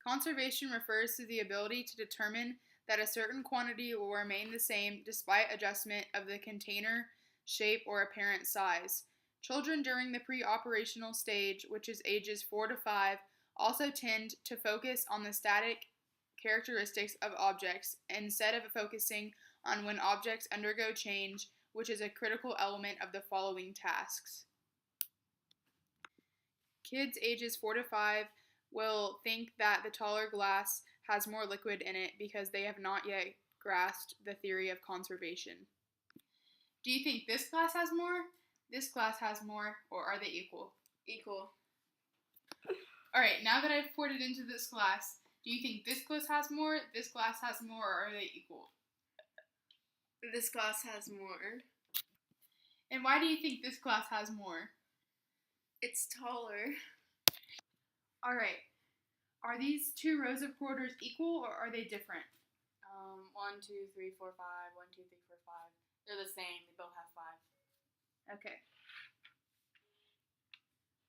Conservation refers to the ability to determine that a certain quantity will remain the same despite adjustment of the container, shape, or apparent size. Children during the pre-operational stage, which is ages 4 to 5, also tend to focus on the static characteristics of objects instead of focusing on when objects undergo change, which is a critical element of the following tasks. Kids ages 4 to 5 will think that the taller glass has more liquid in it because they have not yet grasped the theory of conservation. Do you think this glass has more, this glass has more, or are they equal? Equal. Alright, now that I've poured it into this glass, do you think this glass has more, this glass has more, or are they equal? This glass has more. And why do you think this glass has more? It's taller. Alright, are these two rows of quarters equal or are they different? 1, 2, 3, 4, 5. 1, 2, 3, 4, 5. They're the same. They both have 5. Okay.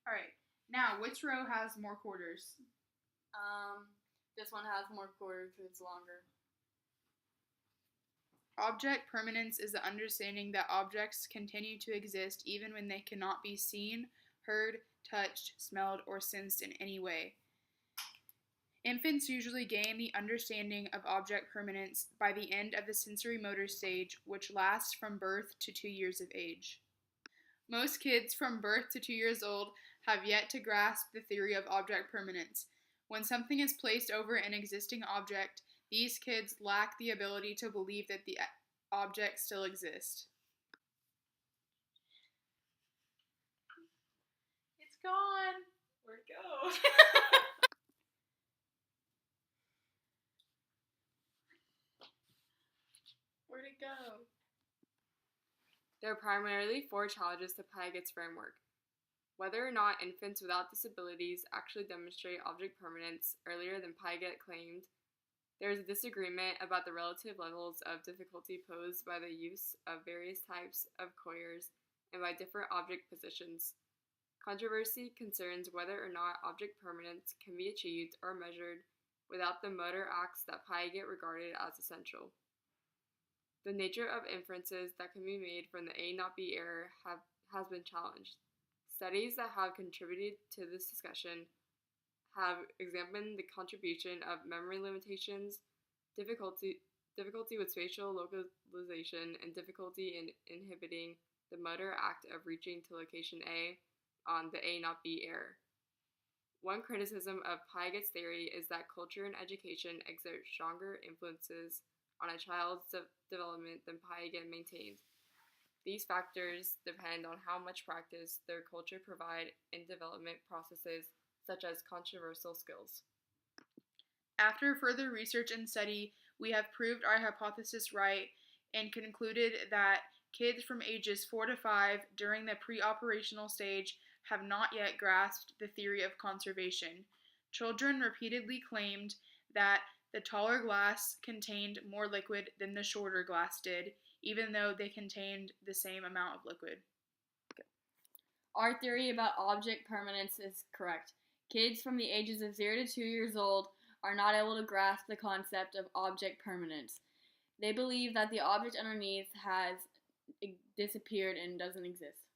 Alright, now which row has more quarters? This one has more quarters because it's longer. Object permanence is the understanding that objects continue to exist even when they cannot be seen, heard, touched, smelled, or sensed in any way. Infants usually gain the understanding of object permanence by the end of the sensory motor stage, which lasts from birth to 2 years of age. Most kids from birth to 2 years old have yet to grasp the theory of object permanence. When something is placed over an existing object, these kids lack the ability to believe that the object still exists. It's gone. Where'd it go? Where'd it go? There are primarily 4 challenges to Pyagate's framework. Whether or not infants without disabilities actually demonstrate object permanence earlier than Pygate claimed, there is a disagreement about the relative levels of difficulty posed by the use of various types of coiers and by different object positions. Controversy concerns whether or not object permanence can be achieved or measured without the motor acts that Pygate regarded as essential. The nature of inferences that can be made from the A not B error has been challenged. Studies that have contributed to this discussion have examined the contribution of memory limitations, difficulty with spatial localization, and difficulty in inhibiting the motor act of reaching to location A on the A not B error. One criticism of Pygate's theory is that culture and education exert stronger influences on a child's development than Pygate maintained. These factors depend on how much practice their culture provide in development processes, such as controversial skills. After further research and study, we have proved our hypothesis right and concluded that kids from ages 4 to 5 during the pre-operational stage have not yet grasped the theory of conservation. Children repeatedly claimed that the taller glass contained more liquid than the shorter glass did, even though they contained the same amount of liquid. Our theory about object permanence is correct. Kids from the ages of 0 to 2 years old are not able to grasp the concept of object permanence. They believe that the object underneath has disappeared and doesn't exist.